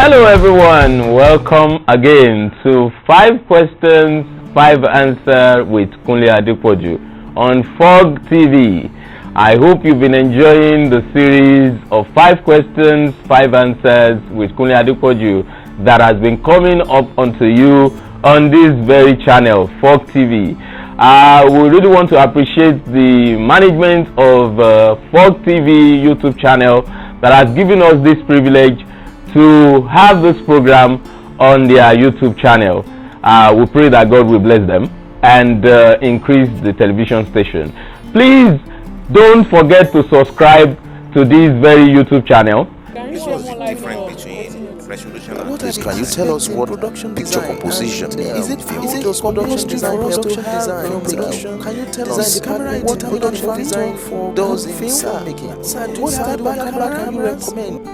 Hello everyone, welcome again to 5 questions, 5 answers with Kunle Adepoju on Fog TV. I hope you've been enjoying the series of 5 questions, 5 answers with Kunle Adepoju that has been coming up onto you on this very channel, Fog TV. We really want to appreciate the management of Fog TV YouTube channel that has given us this privilege to have this program on their YouTube channel. We pray that God will bless them and increase the television station. Please don't forget to subscribe to this very YouTube channel. Can you tell us what picture composition is? It just production design for us to have production? Can you tell us the camera what production design for does filmmaking? What type of camera can you recommend?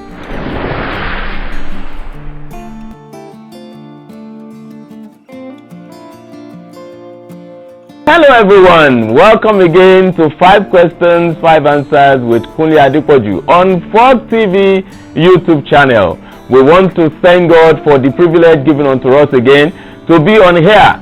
Hello everyone, welcome again to 5 questions, 5 answers with Kunle Adepoju on Fog TV YouTube channel. We want to thank God for the privilege given unto us again to be on here,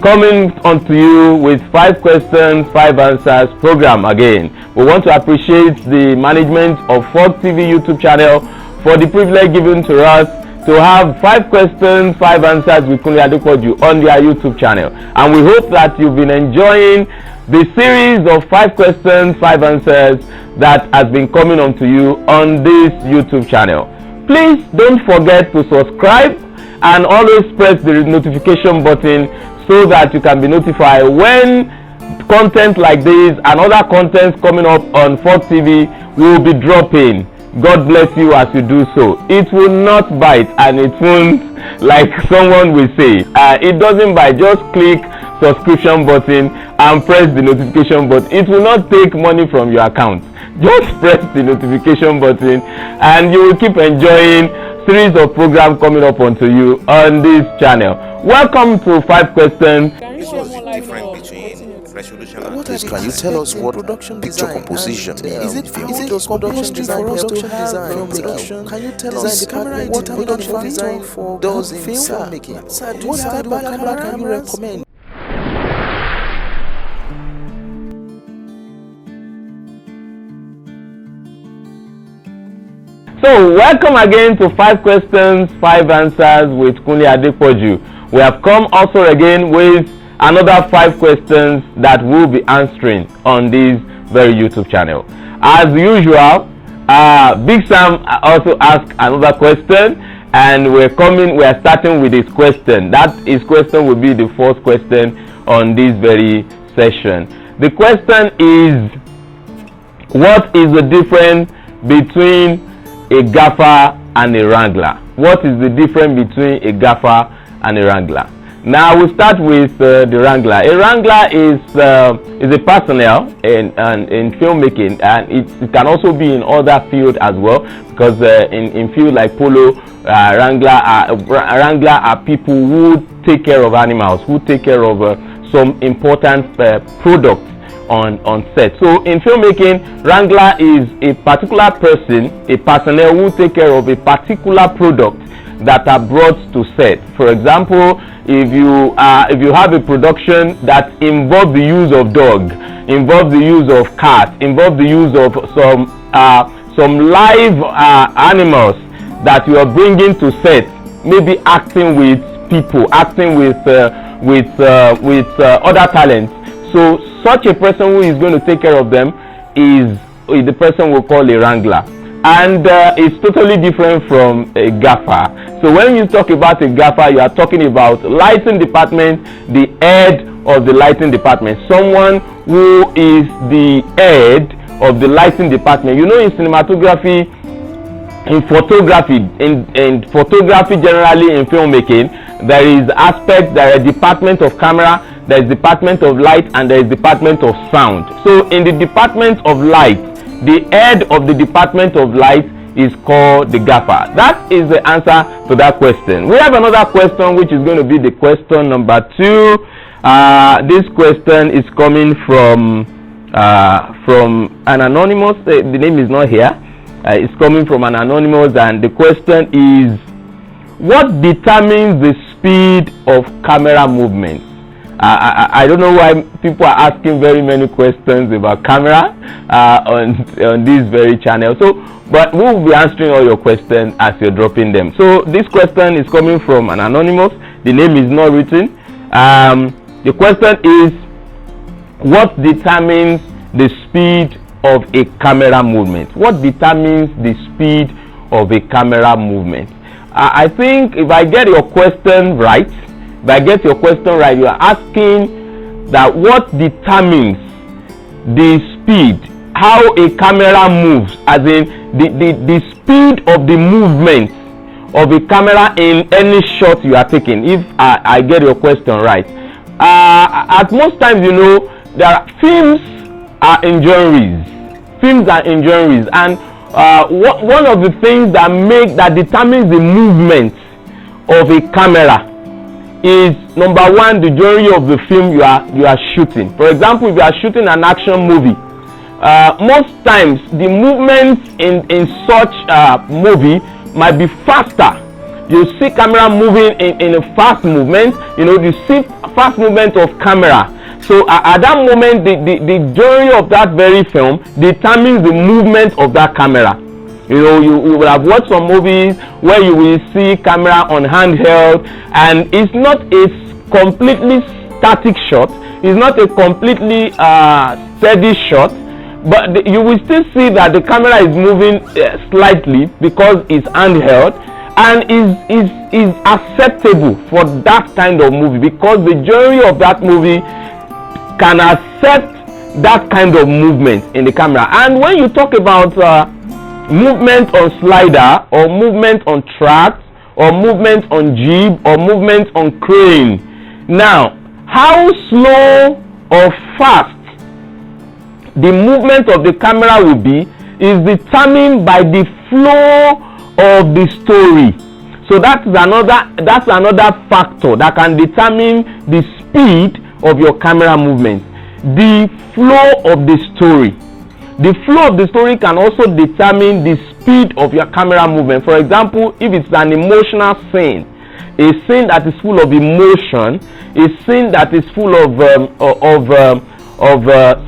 coming unto you with 5 questions, 5 answers program again. We want to appreciate the management of Fog TV YouTube channel for the privilege given to us to have 5 questions, 5 answers with Kunle Adepoju on their YouTube channel. And we hope that you've been enjoying the series of 5 questions, 5 answers that has been coming onto you on this YouTube channel. Please don't forget to subscribe and always press the notification button so that you can be notified when content like this and other contents coming up on Fog TV will be dropping. God bless you as you do so. It will not bite and it won't, like someone will say, it doesn't bite. Just click subscription button and press the notification button. It will not take money from your account. Just press the notification button and you will keep enjoying series of programs coming up onto you on this channel. Welcome to 5 questions. Can you tell us what picture composition is? It just production design for us to have production? Can you tell us the camera what production design for does filmmaking? What type of camera can you recommend? So welcome again to 5 questions, 5 answers with Kunle Adepoju. We have come also again with another 5 questions that we'll be answering on this very YouTube channel. As usual, Big Sam also asked another question, and we are starting with his question. His question will be the first question on this very session. The question is, what is the difference between a gaffer and a wrangler? What is the difference between a gaffer and a wrangler? Now we start with the wrangler. A wrangler is a personnel in filmmaking, and it can also be in other fields as well, because in field like polo, wrangler are people who take care of animals, who take care of some important products on set. So in filmmaking, wrangler is a particular person, a personnel who take care of a particular product that are brought to set. For example, if you have a production that involves the use of dog, involves the use of cat, involves the use of some live animals that you are bringing to set, maybe acting with people, acting with other talents. So such a person who is going to take care of them is the person we call a wrangler. And it's totally different from a gaffer. So when you talk about a gaffer, you are talking about lighting department, the head of the lighting department, someone who is the head of the lighting department. You know, in cinematography, in photography generally, in filmmaking, there is a department of camera, there is department of light, and there is department of sound. So in the department of light, the head of the department of light is called the gaffer. That is the answer to that question. We have another question, which is going to be the question number 2. This question is coming from an anonymous. The name is not here. It's coming from an anonymous, and the question is, what determines the speed of camera movements? I don't know why people are asking very many questions about camera on this very channel. So, but we will be answering all your questions as you're dropping them. So this question is coming from an anonymous. The name is not written. The question is, what determines the speed of a camera movement? What determines the speed of a camera movement? I think if I get your question right, you are asking that what determines the speed, how a camera moves, as in the speed of the movement of a camera in any shot you are taking, if I get your question right. At most times, you know, there are films are in genres, and one of the things that determines the movement of a camera is, number one, the genre of the film you are shooting. For example, if you are shooting an action movie, most times the movements in such movie might be faster. You see camera moving in a fast movement. You know, you see fast movement of camera. So at that moment, the genre of that very film determines the movement of that camera. You know, you will have watched some movies where you will see camera on handheld, and it's not a completely static shot. It's not a completely steady shot, but you will still see that the camera is moving slightly because it's handheld, and is acceptable for that kind of movie, because the genre of that movie can accept that kind of movement in the camera. And when you talk about movement on slider, or movement on tracks, or movement on jib, or movement on crane, now how slow or fast the movement of the camera will be is determined by the flow of the story. So that's another factor that can determine the speed of your camera movement. The flow of the story. The flow of the story can also determine the speed of your camera movement. For example, if it's an emotional scene, a scene that is full of emotion, a scene that is full of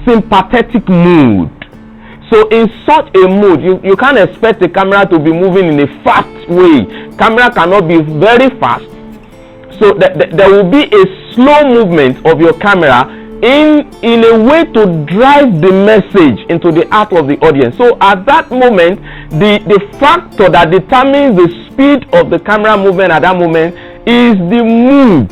sympathetic mood. So in such a mood, you can't expect the camera to be moving in a fast way. Camera cannot be very fast. So there will be a slow movement of your camera in a way to drive the message into the heart of the audience. So at that moment, the factor that determines the speed of the camera movement at that moment is the mood,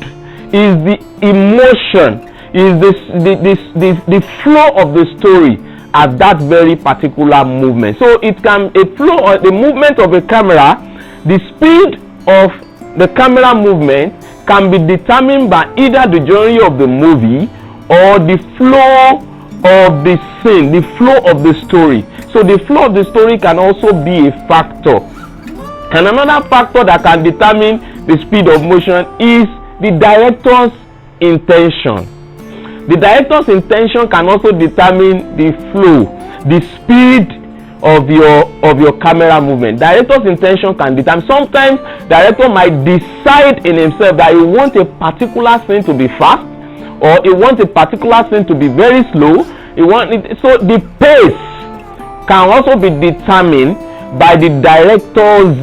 is the emotion, is the flow of the story at that very particular movement. So it can a flow or the movement of a camera, the speed of the camera movement can be determined by either the journey of the movie or the flow of the scene, the flow of the story. So the flow of the story can also be a factor. And another factor that can determine the speed of motion is the director's intention. The director's intention can also determine the flow, the speed of your camera movement. Director's intention can determine. Sometimes director might decide in himself that he wants a particular scene to be fast, or he wants a particular scene to be very slow. So the pace can also be determined by the director's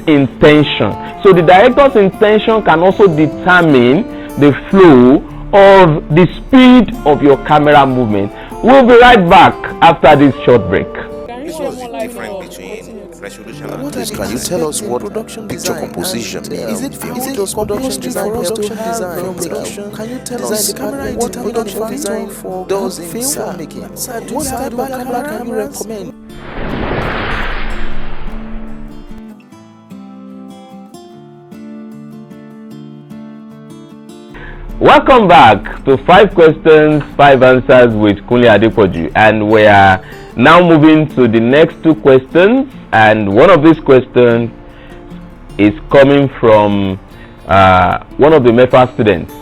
intention. So the director's intention can also determine the flow of the speed of your camera movement. We'll be right back after this short break. Can you tell us what picture composition is? It just production design, production? Can you tell us what production design does in filmmaking? What type of camera can you recommend? Welcome back to 5 questions, 5 answers with Kunle Adepoju, and we are now moving to the next 2 questions. And one of these questions is coming from one of the MEFA students,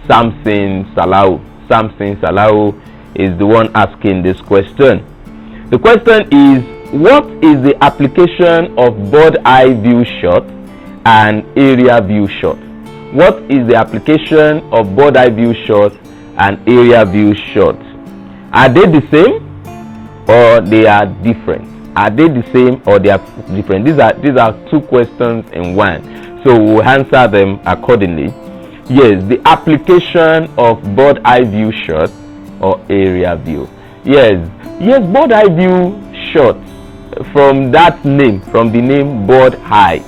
Samson Salau. Samson Salau is the one asking this question. The question is, what is the application of bird eye view shot and area view shot? What is the application of bird eye view shot and area view shot? Are they the same or they are different? Are they the same or they are different? These are two questions in one, so we'll answer them accordingly. Yes, the application of bird eye view shot or area view. Yes, bird eye view shot, from that name, from the name bird eye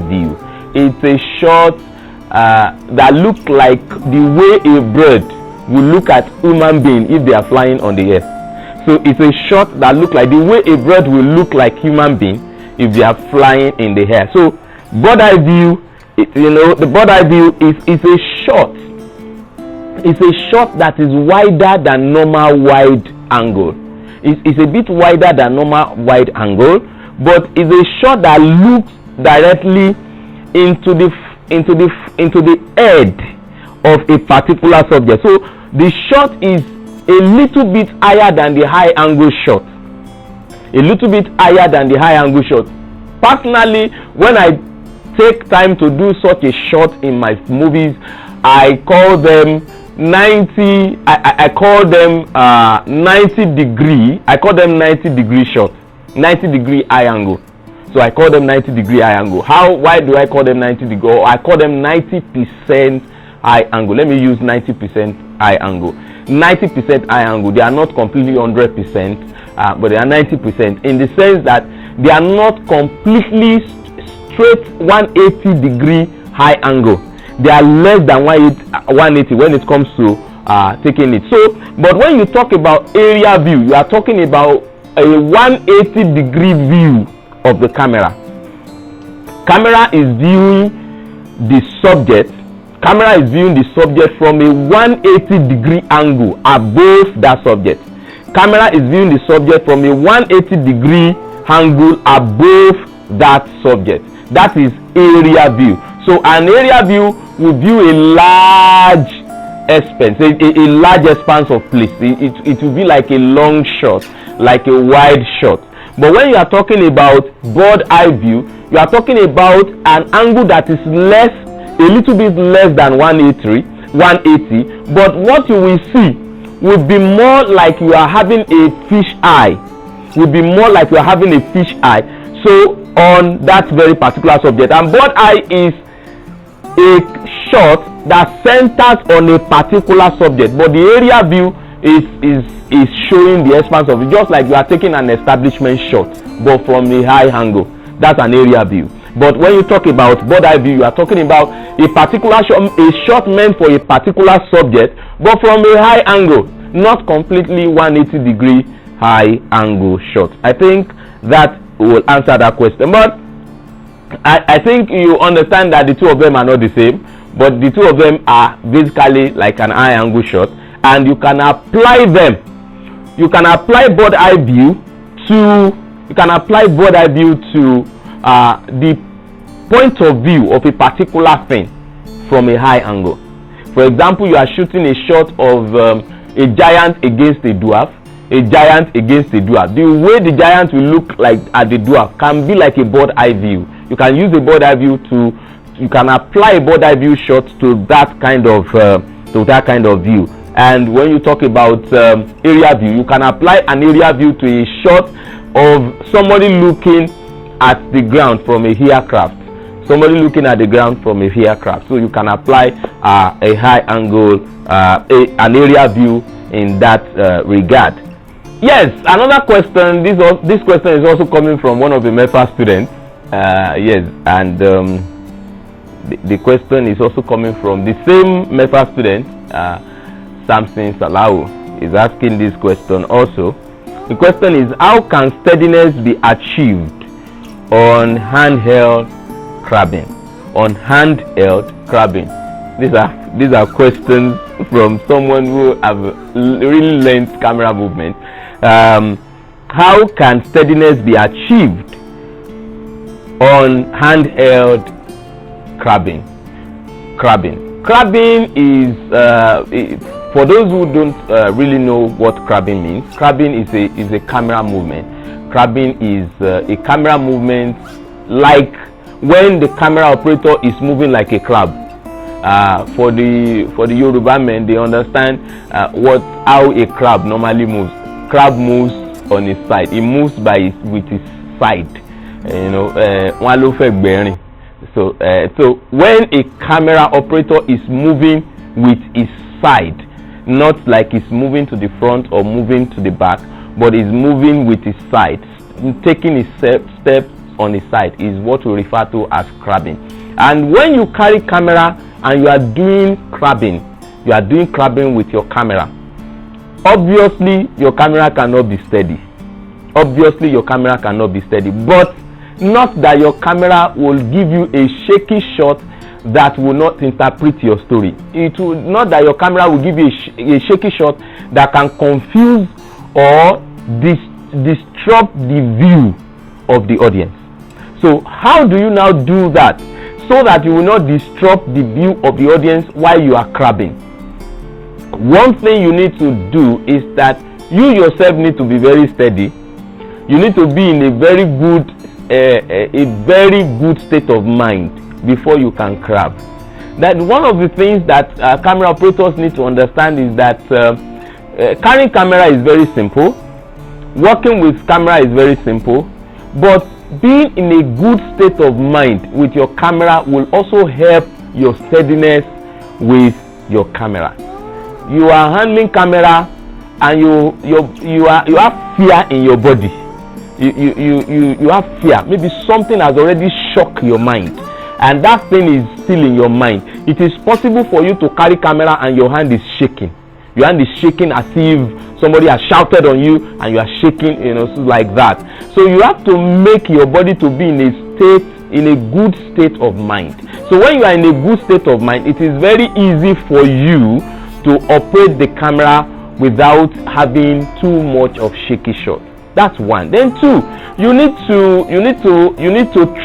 view. It's a shot that looks like the way a bird will look at human being if they are flying on the air. So it's a shot that looks like the way a bird will look like human being if they are flying in the air. So bird eye view, the bird eye view is a shot. It's a shot that is wider than normal wide angle. It's a bit wider than normal wide angle, but it's a shot that looks directly into the head of a particular subject. So the shot is a little bit higher than the high angle shot. A little bit higher than the high angle shot. Personally, when I take time to do such a shot in my movies, I call them 90. I call them 90 degree. I call them 90 degree shot, 90 degree high angle. So I call them 90 degree high angle. Why do I call them 90 degree? Or I call them 90% high angle. Let me use 90% high angle. 90% high angle. They are not completely 100%, but they are 90% in the sense that they are not completely straight 180 degree high angle. They are less than 180 when it comes to taking it. So, but when you talk about area view, you are talking about a 180 degree view of the camera. Camera is viewing the subject. Camera is viewing the subject from a 180 degree angle above that subject. Camera is viewing the subject from a 180 degree angle above that subject. That is area view. So an area view will view a large expanse, a large expanse of place. It will be like a long shot, like a wide shot. But when you are talking about bird eye view, you are talking about an angle that is a little bit less than 180, but what you will see will be more like you are having a fish eye. Will be more like you are having a fish eye. So on that very particular subject, and bird eye is a shot that centers on a particular subject, but the area view is showing the expanse of it, just like you are taking an establishment shot but from a high angle. That's an area view. But when you talk about bird eye view, you are talking about a particular shot, a shot meant for a particular subject but from a high angle, not completely 180 degree high angle shot. I think that will answer that question. But I think you understand that the two of them are not the same, but the two of them are basically like an high angle shot, and you can apply them. You can apply bird eye view to the point of view of a particular thing from a high angle. For example, you are shooting a shot of a giant against a dwarf. A giant against a dwarf. The way the giant will look like at the dwarf can be like a bird eye view. You can use a bird eye view you can apply a bird eye view shot to that kind of view. And when you talk about area view, you can apply an area view to a shot of somebody looking at the ground from a aircraft. Somebody looking at the ground from a aircraft. So you can apply a high angle, an area view in that regard. Yes, another question. This question is also coming from one of the MEFA students. Yes, and the question is also coming from the same MEFA student, Samson Salau, is asking this question also. The question is, how can steadiness be achieved on handheld crabbing? On handheld crabbing. These are questions from someone who have really learned camera movement. How can steadiness be achieved on handheld crabbing? Crabbing is, for those who don't really know what crabbing means, crabbing is a camera movement. crabbing is a camera movement like when the camera operator is moving like a crab. For the Yoruba men, they understand how a crab normally moves. Crab moves on his side. He moves with his side. So when a camera operator is moving with his side, not like he's moving to the front or moving to the back, but he's moving with his side, taking his step on his side, is what we refer to as crabbing. And when you carry camera and you are doing crabbing with your camera, obviously your camera cannot be steady. But not that your camera will give you a shaky shot that will not interpret your story. It will not that your camera will give you a shaky shot that can confuse or disrupt the view of the audience. So how do you now do that so that you will not disrupt the view of the audience while you are crabbing? One thing you need to do is that you yourself need to be very steady. You need to be in a very good state of mind before you can crab. That one of the things that camera operators need to understand is that carrying camera is very simple, working with camera is very simple, but being in a good state of mind with your camera will also help your steadiness with your camera. You are handling camera and you have fear in your body. You have fear. Maybe something has already shocked your mind, and that thing is still in your mind. It is possible for you to carry camera and your hand is shaking. Your hand is shaking as if somebody has shouted on you and you are shaking, like that. So you have to make your body to be in a good state of mind. So when you are in a good state of mind, it is very easy for you to operate the camera without having too much of shaky shot. That's one. Then two, you need to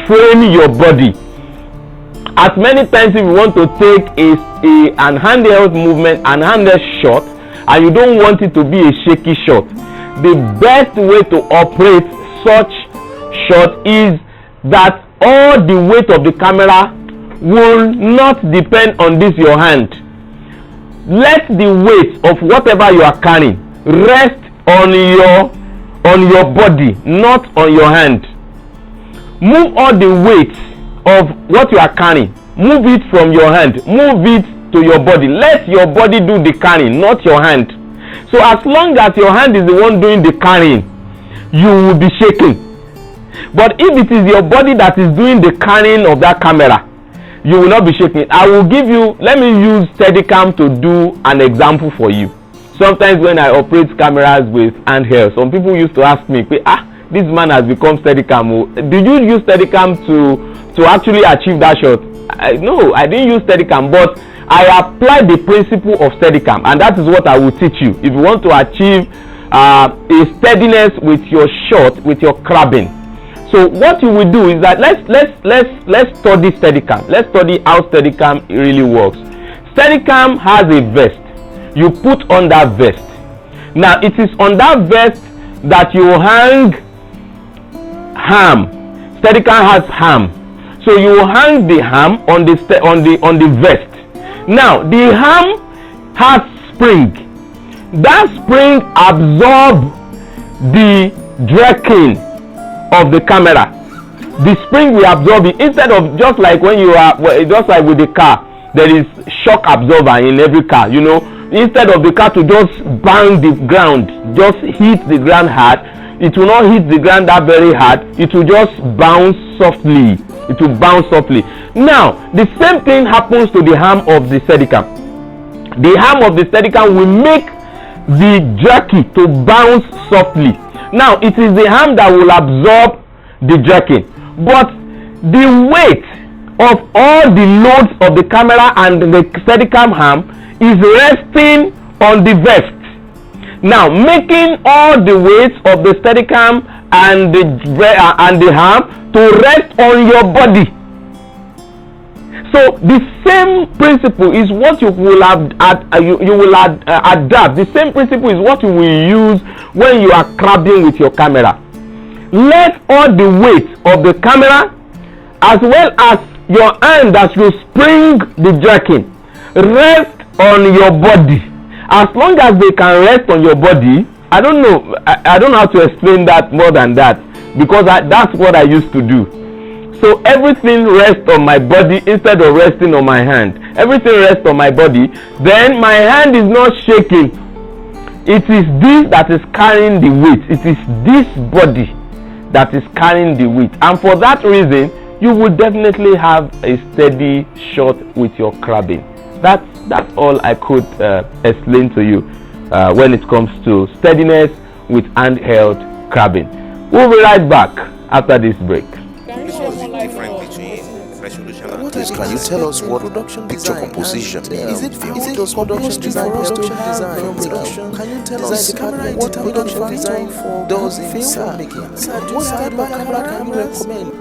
train your body. As many times if you want to take an handheld movement, an handheld shot, and you don't want it to be a shaky shot, the best way to operate such shot is that all the weight of the camera will not depend on this your hand. Let the weight of whatever you are carrying rest on your body, not on your hand. Move all the weight of what you are carrying, move it from your hand, move it to your body. Let your body do the carrying, not your hand. So as long as your hand is the one doing the carrying, you will be shaking. But if it is your body that is doing the carrying of that camera, you will not be shaking. Let me use Steadicam to do an example for you. Sometimes when I operate cameras with handheld, some people used to ask me, this man has become Steadicam. Did you use Steadicam to actually achieve that shot? No, I didn't use Steadicam, but I applied the principle of Steadicam, and that is what I will teach you if you want to achieve a steadiness with your shot, with your crabbing. So what you will do is that let's study Steadicam. Let's study how Steadicam really works. Steadicam has a vest. You put on that vest. Now it is on that vest that you hang ham. Steadicam has ham. So you hang the ham on the vest. Now the ham has spring. That spring absorbs the jerking of the camera. The spring will absorb it, instead of just like when you are just like with the car, there is shock absorber in every car. Instead of the car to just bang the ground, just hit the ground hard, it will not hit the ground that very hard. It will just bounce softly. It will bounce softly. Now the same thing happens to the arm of the Steadicam. The arm of the Steadicam will make the jerky to bounce softly. Now it is the arm that will absorb the jerking, but the weight of all the loads of the camera and the Steadicam arm is resting on the vest. Now making all the weights of the Steadicam and the arm to rest on your body. So the same principle is what you will adapt. The same principle is what you will use when you are crabbing with your camera. let all the weight of the camera as well as your hand as you spring the jerking rest on your body. As long as they can rest on your body, I don't know how to explain that more than that, because that's what I used to do. So everything rests on my body instead of resting on my hand. Everything rests on my body. Then my hand is not shaking. It is this that is carrying the weight. It is this body that is carrying the weight. And for that reason, you will definitely have a steady shot with your crabbing. That's all I could explain to you when it comes to steadiness with handheld crabbing. We'll be right back after this break. Can you tell us what picture composition is? It production design for film production? Can you tell us what production design does in filmmaking? What type of camera can you recommend?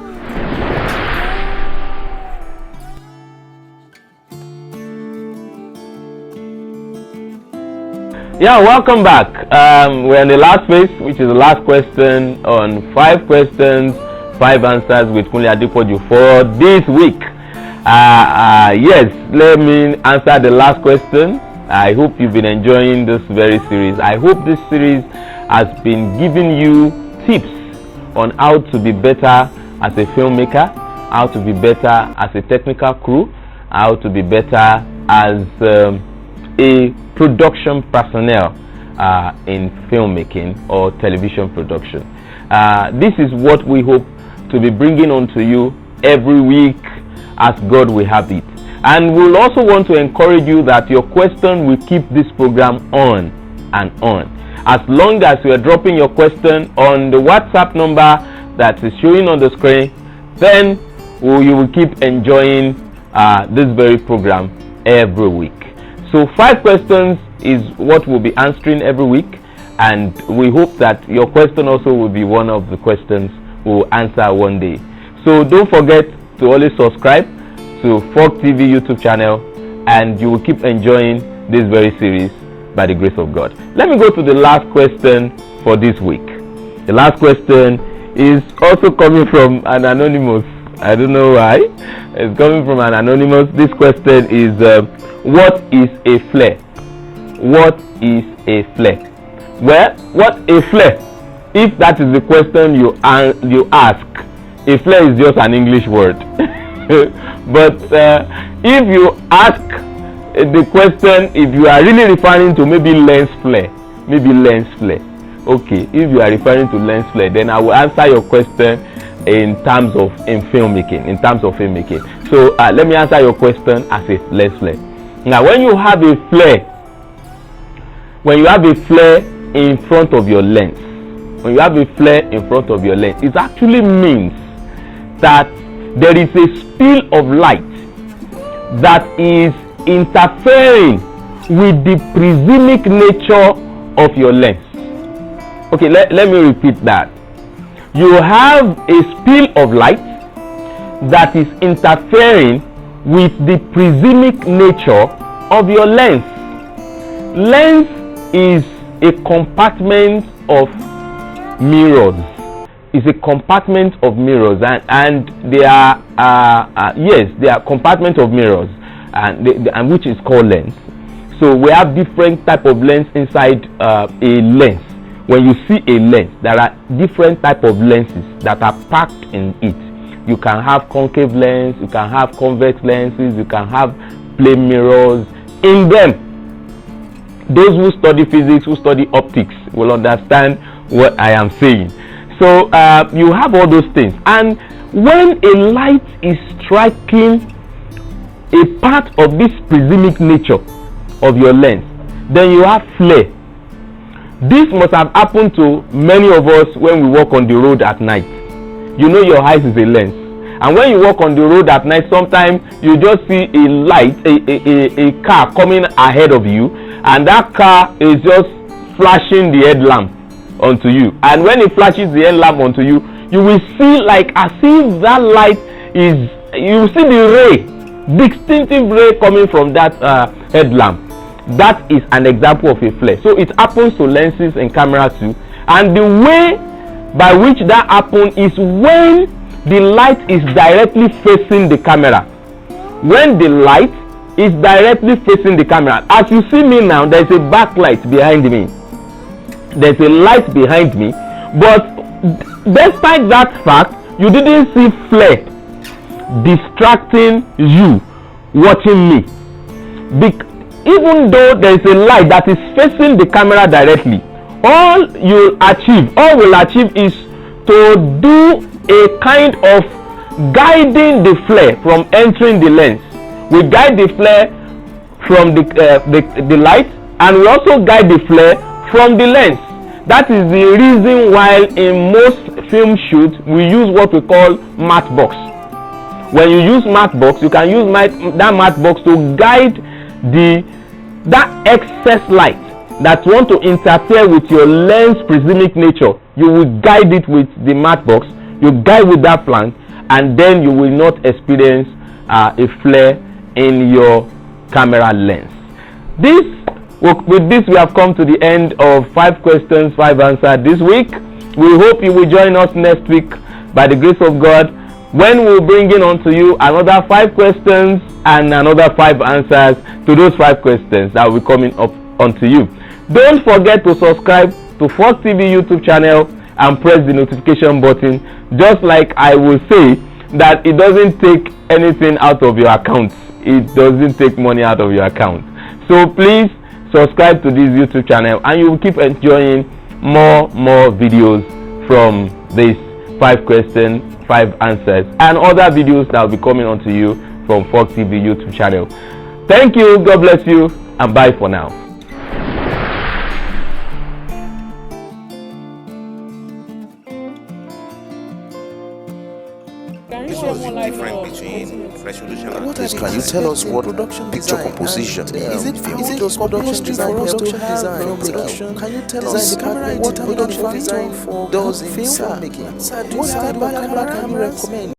Yeah, welcome back. We're in the last phase, which is the last question on 5 questions, 5 answers with Kunle Adepoju for this week. Yes, let me answer the last question. I hope you've been enjoying this very series. I hope this series has been giving you tips on how to be better as a filmmaker, how to be better as a technical crew, how to be better as a production personnel in filmmaking or television production. This is what we hope to be bringing on to you every week as God will have it. And we'll also want to encourage you that your question will keep this program on and on. As long as you are dropping your question on the WhatsApp number that is showing on the screen, then you will keep enjoying this very program every week. So 5 questions is what we'll be answering every week, and we hope that your question also will be one of the questions we'll answer one day. So don't forget to always subscribe to Folk TV YouTube channel, and you will keep enjoying this very series by the grace of God. Let me go to the last question for this week. The last question is also coming from an anonymous. I don't know why. It's coming from an anonymous. This question is what is a flare? What is a flare? Well, what a flare? If that is the question you ask, a flare is just an English word. But if you ask the question, if you are really referring to maybe lens flare, okay, if you are referring to lens flare, then I will answer your question in terms of filmmaking. So let me answer your question as a lens flare. Now, when you have a flare in front of your lens, it actually means that there is a spill of light that is interfering with the prismatic nature of your lens. Okay, let me repeat that. You have a spill of light that is interfering with the prismatic nature of your lens. Lens is a compartment of mirrors. It's a compartment of mirrors, and they are compartment of mirrors, and which is called lens. So we have different type of lens inside a lens. When you see a lens, there are different type of lenses that are packed in it. You can have concave lens, you can have convex lenses, you can have plane mirrors in them. Those who study physics, who study optics, will understand what I am saying. So you have all those things, and when a light is striking a part of this prismatic nature of your lens, then you have flare. This must have happened to many of us when we walk on the road at night. You know your eyes is a lens, and when you walk on the road at night, sometimes you just see a light, a car coming ahead of you, and that car is just flashing the headlamp onto you. And when it flashes the headlamp onto you, you will see like as if that light is, you see the ray, distinctive ray coming from that headlamp. That is an example of a flare. So it happens to lenses and camera too, and the way by which that happens is when the light is directly facing the camera. When the light is directly facing the camera, as you see me now, there's a backlight behind me. There's a light behind me, but despite that fact, you didn't see flare distracting you watching me. Even though there's a light that is facing the camera directly, all will achieve is to do a kind of guiding the flare from entering the lens. We guide the flare from the light, and we also guide the flare from the lens. That is the reason why in most film shoots we use what we call matte box. When you use matte box, you can use that matte box to guide that excess light that want to interfere with your lens prismatic nature. You will guide it with the matte box, you guide with that flank, and then you will not experience a flare in your camera lens. With this we have come to the end of 5 questions, 5 answers this week. We hope you will join us next week by the grace of God, when we'll bring in onto you another 5 questions and another 5 answers to those 5 questions that will be coming up onto you. Don't forget to subscribe to Fox TV YouTube channel and press the notification button. Just like I will say that it doesn't take anything out of your account. It doesn't take money out of your account. So please subscribe to this YouTube channel and you will keep enjoying more videos from this 5 questions, 5 answers and other videos that will be coming onto you from Fox TV YouTube channel. Thank you, God bless you, and bye for now. Can you tell us what picture composition is? It production design? Can you tell us what production design does in filmmaking? What type of camera can you recommend?